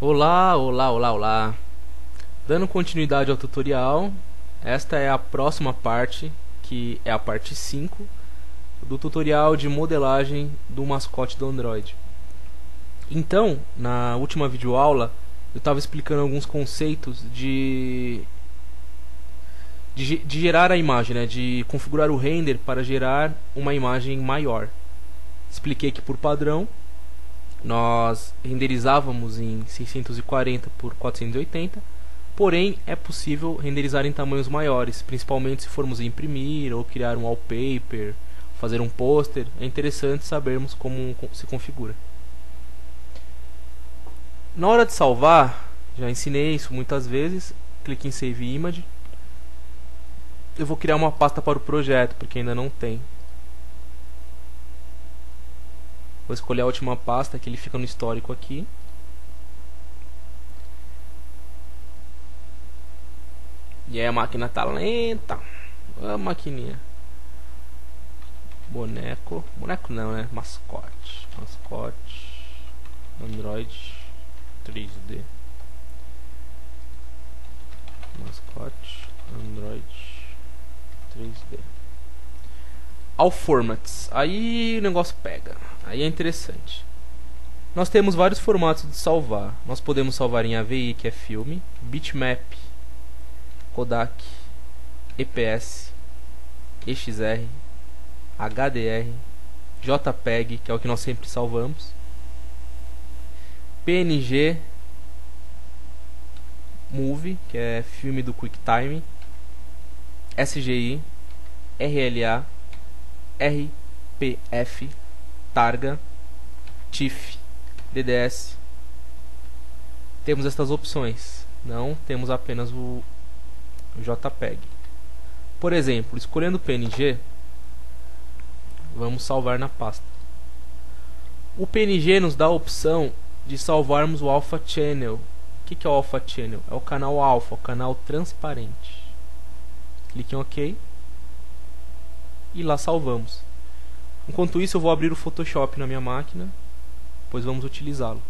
Olá, olá, olá, olá. Dando continuidade ao tutorial, esta é a próxima parte, que é a parte 5 do tutorial de modelagem do mascote do Android. Então, na última videoaula, eu estava explicando alguns conceitos de gerar a imagem, né? De configurar o render para gerar uma imagem maior. Expliquei que por padrão nós renderizávamos em 640 por 480, porém é possível renderizar em tamanhos maiores, principalmente se formos imprimir ou criar um wallpaper, fazer um pôster. É interessante sabermos como se configura. Na hora de salvar, já ensinei isso muitas vezes, clique em Save Image. Eu vou criar uma pasta para o projeto, porque ainda não tem. Vou escolher a última pasta, que ele fica no histórico aqui. E aí a máquina tá lenta. A maquininha. Boneco. Boneco não, né? Mascote. Mascote. Android 3D. Mascote. Android 3D. All formats. Aí o negócio pega. Aí é interessante. Nós temos vários formatos de salvar. Nós podemos salvar em AVI, que é filme, bitmap, Kodak, EPS, EXR, HDR, JPEG, que é o que nós sempre salvamos, PNG, Movie, que é filme do QuickTime, SGI, RLA, RPF, Targa, TIFF, DDS. Temos estas opções, não temos apenas o JPEG. Por exemplo, escolhendo o PNG, vamos salvar na pasta. O PNG nos dá a opção de salvarmos o Alpha Channel. O que é o Alpha Channel? É o canal alfa, o canal transparente. Clique em OK e lá salvamos. Enquanto isso, eu vou abrir o Photoshop na minha máquina, pois vamos utilizá-lo.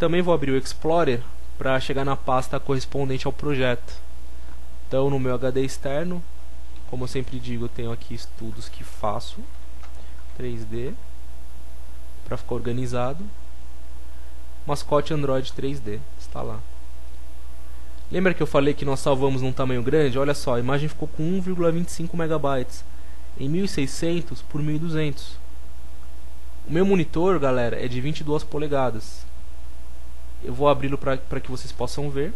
Também vou abrir o Explorer para chegar na pasta correspondente ao projeto. Então, no meu HD externo, como eu sempre digo, eu tenho aqui estudos que faço 3D para ficar organizado. Mascote Android 3D está lá. Lembra que eu falei que nós salvamos num tamanho grande? Olha só, a imagem ficou com 1,25 MB em 1600 por 1200. O meu monitor, galera, é de 22 polegadas. Eu vou abri-lo para que vocês possam ver.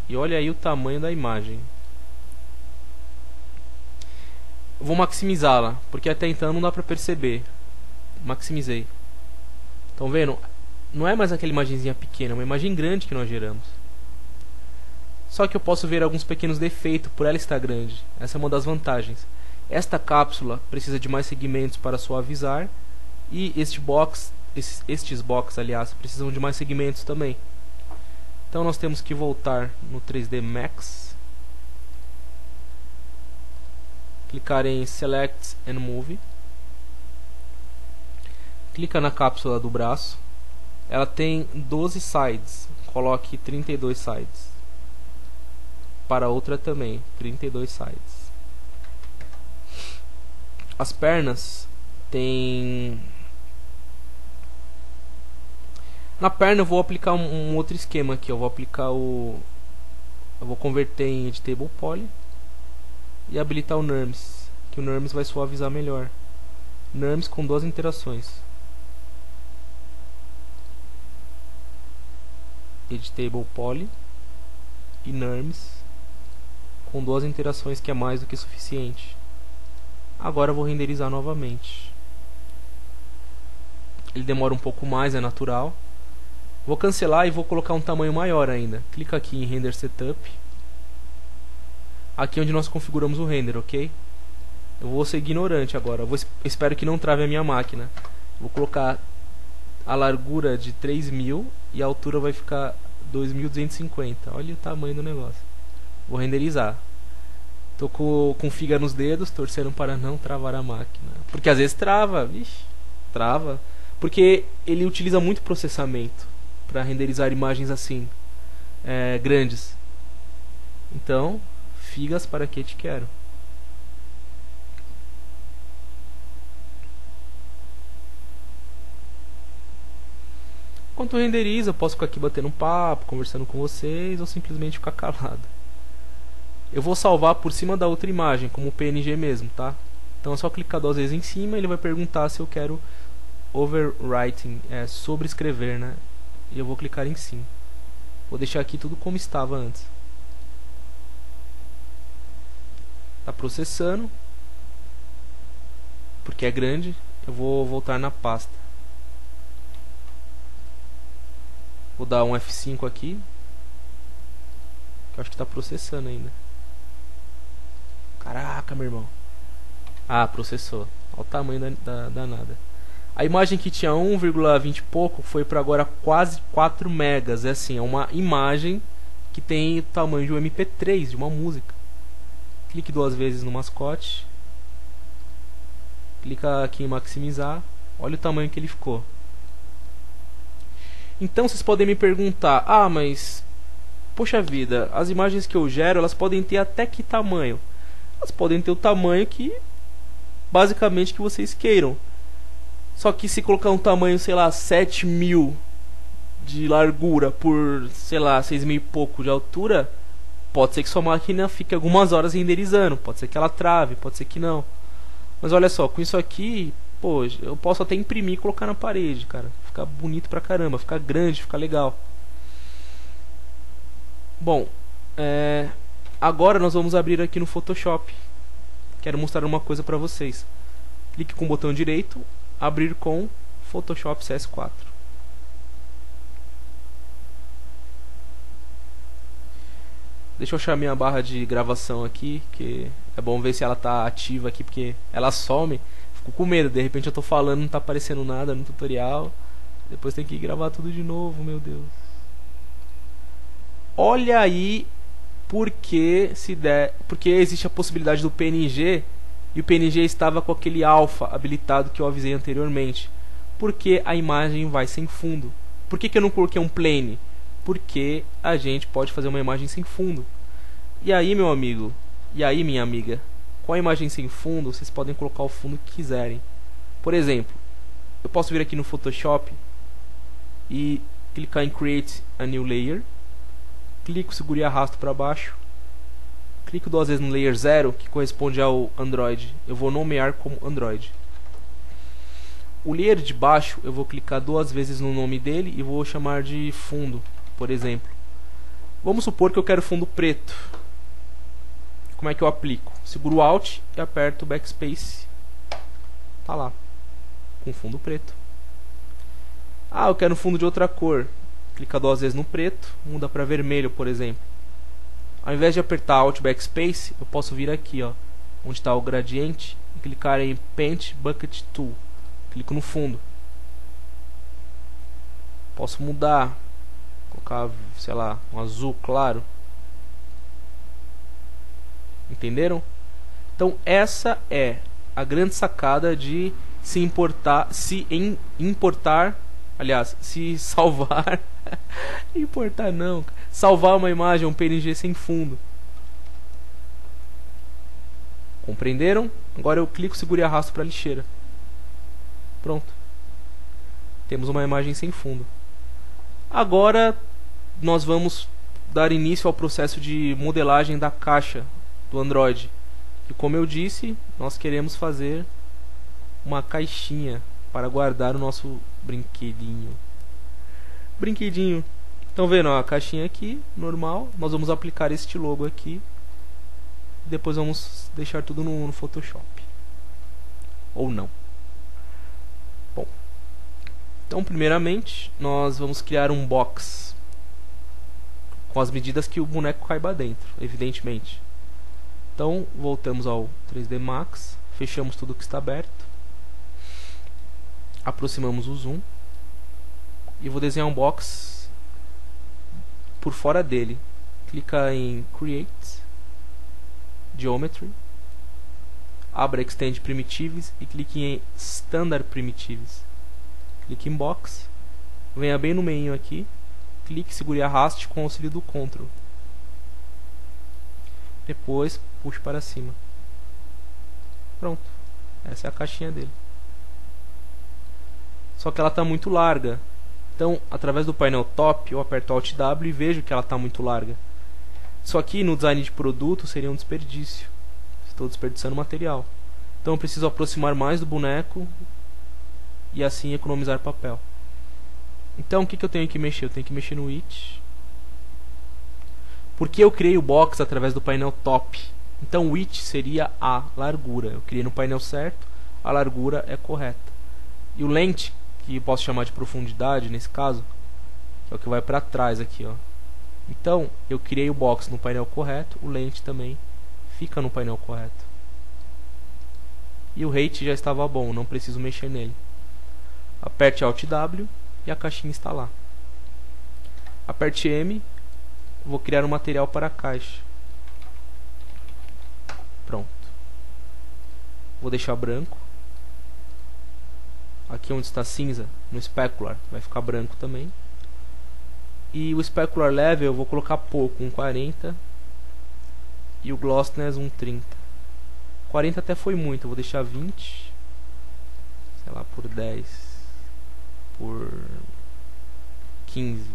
E olha aí o tamanho da imagem. Eu vou maximizá-la, porque até então não dá para perceber. Maximizei. Estão vendo? Não é mais aquela imagenzinha pequena, é uma imagem grande que nós geramos. Só que eu posso ver alguns pequenos defeitos por ela estar grande. Essa é uma das vantagens. Esta cápsula precisa de mais segmentos para suavizar, e estes box, aliás, precisam de mais segmentos também. Então nós temos que voltar no 3D Max, clicar em Select and Move, clica na cápsula do braço. Ela tem 12 sides, coloque 32 sides. Para outra também, 32 sides. As pernas tem... Na perna eu vou aplicar um outro esquema aqui. Eu vou aplicar eu vou converter em Editable Poly e habilitar o NURMS, que o NURMS vai suavizar melhor. NURMS com 2 interações. Editable Poly e NURMS com 2 interações, que é mais do que suficiente. Agora eu vou renderizar novamente. Ele demora um pouco mais, é natural. Vou cancelar e vou colocar um tamanho maior ainda. Clica aqui em Render Setup. Aqui é onde nós configuramos o render, ok? Eu vou ser ignorante agora. Eu espero que não trave a minha máquina. Vou colocar a largura de 3000 e a altura vai ficar 2250. Olha o tamanho do negócio. Vou renderizar. Tô com figa nos dedos, torcendo para não travar a máquina. Porque às vezes trava, vixe. trava, porque ele utiliza muito processamento para renderizar imagens assim, grandes. Então, figas para que te quero. Enquanto renderiza, eu posso ficar aqui batendo um papo, conversando com vocês, ou simplesmente ficar calado. Eu vou salvar por cima da outra imagem, como PNG mesmo, tá? Então é só clicar 2 vezes em cima, ele vai perguntar se eu quero overwriting, sobrescrever, né? E eu vou clicar em sim. Vou deixar aqui tudo como estava antes. Tá processando. Porque é grande, eu vou voltar na pasta. Vou dar um F5 aqui. Que eu acho que está processando ainda. Caraca, meu irmão. Ah, processou. Olha o tamanho da danada. A imagem que tinha 1,20 e pouco foi para agora quase 4 megas. É assim, é uma imagem que tem o tamanho de um MP3, de uma música. Clique 2 vezes no mascote. Clica aqui em maximizar. Olha o tamanho que ele ficou. Então vocês podem me perguntar: ah, mas poxa vida, as imagens que eu gero, elas podem ter até que tamanho? Elas podem ter o tamanho que basicamente que vocês queiram. Só que se colocar um tamanho, sei lá, 7.000 de largura por, sei lá, 6.000 e pouco de altura, pode ser que sua máquina fique algumas horas renderizando, pode ser que ela trave, pode ser que não. Mas olha só, com isso aqui, pô, eu posso até imprimir e colocar na parede, cara. Fica bonito pra caramba, fica grande, fica legal. Bom, agora nós vamos abrir aqui no Photoshop. Quero mostrar uma coisa pra vocês. Clique com o botão direito, abrir com Photoshop CS4. Deixa eu achar minha barra de gravação aqui, que é bom ver se ela tá ativa aqui, porque ela some. Fico com medo, de repente eu tô falando, não tá aparecendo nada no tutorial. Depois tem que gravar tudo de novo, meu Deus. Olha aí porque existe a possibilidade do PNG e o PNG estava com aquele alpha habilitado que eu avisei anteriormente. Porque a imagem vai sem fundo. Por que eu não coloquei um plane? Porque a gente pode fazer uma imagem sem fundo. E aí, meu amigo, e aí, minha amiga, com a imagem sem fundo, vocês podem colocar o fundo que quiserem. Por exemplo, eu posso vir aqui no Photoshop e clicar em Create a New Layer. Clico, seguro e arrasto para baixo. Clico 2 vezes no Layer 0, que corresponde ao Android. Eu vou nomear como Android. O layer de baixo, eu vou clicar 2 vezes no nome dele e vou chamar de fundo, por exemplo. Vamos supor que eu quero fundo preto. Como é que eu aplico? Seguro o Alt e aperto o Backspace. Tá lá, com fundo preto. Ah, eu quero um fundo de outra cor. Clica 2 vezes no preto, muda para vermelho, por exemplo. Ao invés de apertar Alt Backspace, eu posso vir aqui, ó, onde está o gradiente, e clicar em Paint Bucket Tool. Clico no fundo. Posso mudar, colocar, sei lá, um azul claro. Entenderam? Então essa é a grande sacada de se salvar. Importar não. Salvar uma imagem, um PNG sem fundo. Compreenderam? Agora eu clico, seguro e arrasto para a lixeira. Pronto. Temos uma imagem sem fundo. Agora nós vamos dar início ao processo de modelagem da caixa do Android. E como eu disse, nós queremos fazer uma caixinha para guardar o nosso brinquedinho. Estão vendo, ó, a caixinha aqui, normal. Nós vamos aplicar este logo aqui. Depois vamos deixar tudo no Photoshop. Ou não. Bom. Então, primeiramente, nós vamos criar um box com as medidas que o boneco caiba dentro, evidentemente. Então, voltamos ao 3D Max. Fechamos tudo que está aberto. Aproximamos o zoom. E vou desenhar um box por fora dele. Clica em Create, Geometry, abra Extend Primitives e clique em Standard Primitives. Clique em Box, venha bem no meio aqui, clique, segure e arraste com o auxílio do Ctrl. Depois puxe para cima. Pronto, essa é a caixinha dele. Só que ela está muito larga. Então, através do painel Top, eu aperto Alt W e vejo que ela está muito larga. Isso aqui no design de produto seria um desperdício. Estou desperdiçando material. Então eu preciso aproximar mais do boneco e assim economizar papel. Então o que eu tenho que mexer? Eu tenho que mexer no Width. Porque eu criei o box através do painel Top. Então o Width seria a largura. Eu criei no painel certo, a largura é correta. E o Length, que eu posso chamar de profundidade nesse caso, que é o que vai para trás aqui, ó. Então eu criei o box no painel correto, o Length também fica no painel correto. E o Height já estava bom, não preciso mexer nele. Aperte Alt W e a caixinha está lá. Aperte M, vou criar um material para a caixa. Pronto. Vou deixar branco. Aqui onde está cinza, no Specular, vai ficar branco também. E o Specular Level eu vou colocar pouco, um 40. E o Glossiness um 30. 40 até foi muito, eu vou deixar 20. Sei lá, por 10. Por 15. Isso.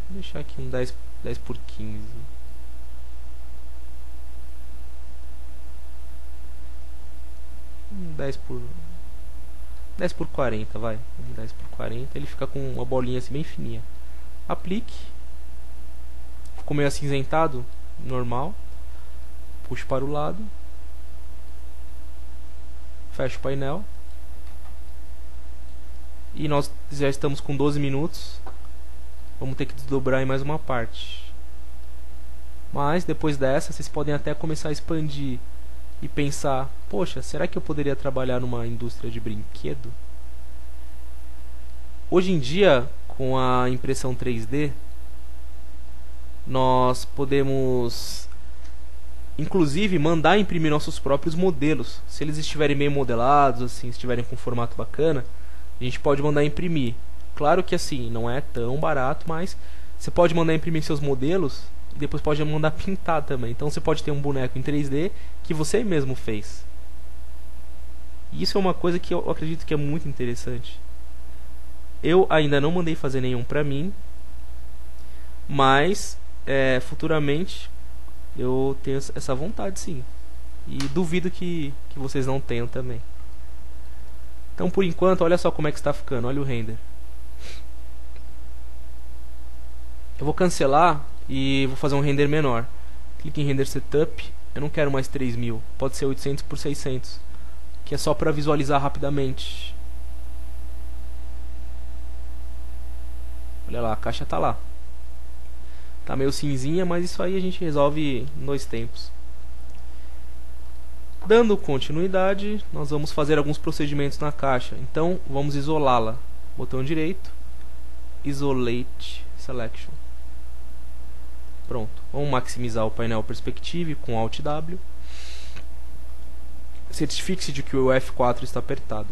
Vou deixar aqui um 10 por 15. Um 10 por 40, vai. Um 10 por 40, ele fica com uma bolinha assim bem fininha. Aplique. Ficou meio acinzentado, normal. Puxe para o lado. Fecha o painel. E nós já estamos com 12 minutos. Vamos ter que desdobrar em mais uma parte. Mas depois dessa, vocês podem até começar a expandir e pensar: poxa, será que eu poderia trabalhar numa indústria de brinquedo? Hoje em dia, com a impressão 3D, nós podemos inclusive mandar imprimir nossos próprios modelos. Se eles estiverem bem modelados, assim, estiverem com um formato bacana, a gente pode mandar imprimir. Claro que assim, não é tão barato, mas você pode mandar imprimir seus modelos e depois pode mandar pintar também. Então você pode ter um boneco em 3D que você mesmo fez. E isso é uma coisa que eu acredito que é muito interessante. Eu ainda não mandei fazer nenhum pra mim, mas futuramente eu tenho essa vontade, sim. E duvido que vocês não tenham também. Então, por enquanto, olha só como é que está ficando. Olha o render. Eu vou cancelar e vou fazer um render menor. Clique em Render Setup. Eu não quero mais 3000. Pode ser 800 por 600. Que é só para visualizar rapidamente. Olha lá, a caixa está lá. Tá meio cinzinha, mas isso aí a gente resolve em 2 tempos. Dando continuidade, nós vamos fazer alguns procedimentos na caixa. Então, vamos isolá-la. Botão direito, Isolate Selection. Pronto. Vamos maximizar o painel Perspective com Alt W. Certifique-se de que o F4 está apertado.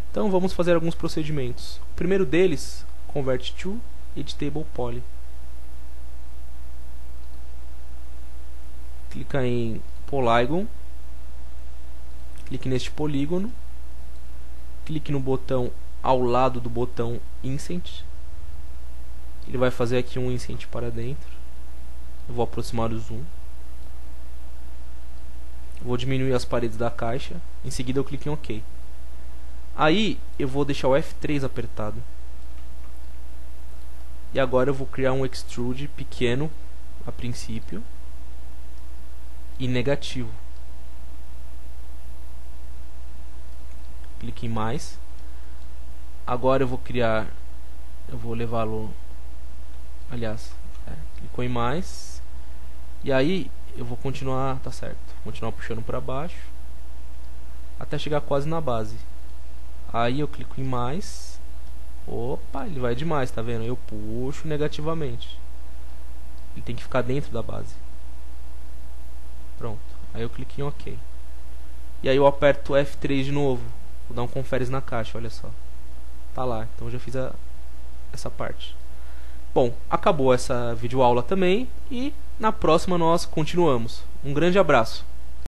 Então, vamos fazer alguns procedimentos. O primeiro deles, Convert to Editable Poly. Clica em Polygon, clique neste polígono, clique no botão ao lado do botão Incent. Ele vai fazer aqui um Incent para dentro. Eu vou aproximar o zoom. Vou diminuir as paredes da caixa. Em seguida eu clico em OK. Aí eu vou deixar o F3 apertado. E agora eu vou criar um extrude pequeno a princípio e negativo. Clique em mais. Agora eu vou levá-lo, aliás, clicou em mais. E aí eu vou continuar, tá certo, continuar puxando para baixo até chegar quase na base. Aí eu clico em mais. Opa, ele vai demais, tá vendo? Eu puxo negativamente. Ele tem que ficar dentro da base. Pronto. Aí eu clico em OK. E aí eu aperto F3 de novo. Vou dar um conferes na caixa, olha só. Tá lá, então eu já fiz essa parte. Bom, acabou essa videoaula também. E na próxima nós continuamos. Um grande abraço.